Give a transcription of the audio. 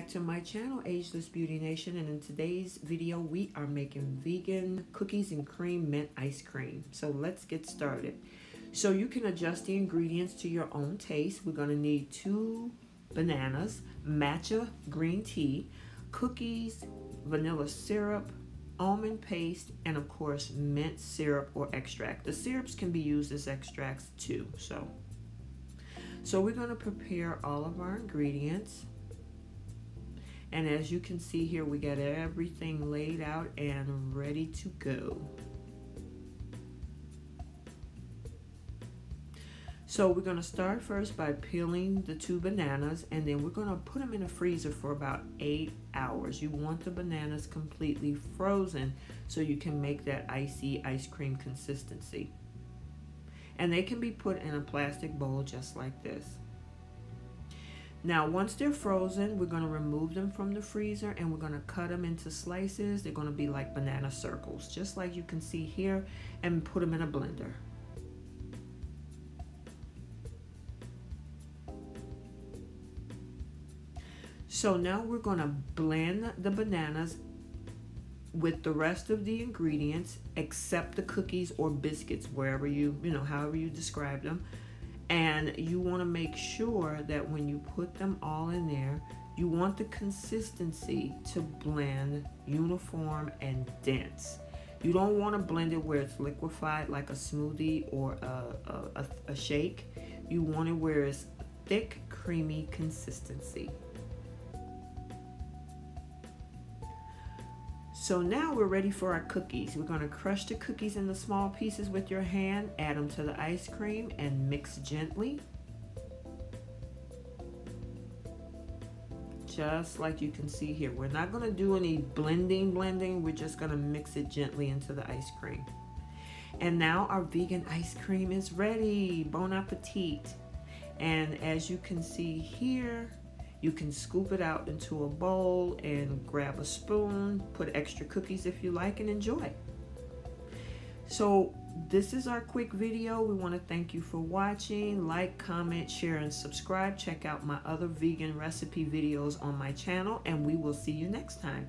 back to my channel, Ageless Beauty Nation, and in today's video we are making vegan cookies and cream mint ice cream. So let's get started. So you can adjust the ingredients to your own taste. We're going to need 2 bananas, matcha green tea, cookies, vanilla syrup, almond paste, and of course mint syrup or extract. The syrups can be used as extracts too. So we're going to prepare all of our ingredients. And as you can see here, we got everything laid out and ready to go. So we're going to start first by peeling the 2 bananas, and then we're going to put them in the freezer for about 8 hours. You want the bananas completely frozen so you can make that icy ice cream consistency. And they can be put in a plastic bowl just like this. Now, once they're frozen, we're going to remove them from the freezer and we're going to cut them into slices. They're going to be like banana circles, just like you can see here, and put them in a blender. So now we're going to blend the bananas with the rest of the ingredients except the cookies or biscuits, wherever however you describe them. And you want to make sure that when you put them all in there, you want the consistency to blend uniform and dense. You don't want to blend it where it's liquefied like a smoothie or a shake. You want it where it's thick, creamy consistency. So now we're ready for our cookies. We're going to crush the cookies into small pieces with your hand, add them to the ice cream, and mix gently. Just like you can see here. We're not going to do any blending. We're just going to mix it gently into the ice cream. And now our vegan ice cream is ready. Bon appetit. And as you can see here, you can scoop it out into a bowl and grab a spoon, put extra cookies if you like, and enjoy. So this is our quick video. We want to thank you for watching. Like, comment, share, and subscribe. Check out my other vegan recipe videos on my channel, and we will see you next time.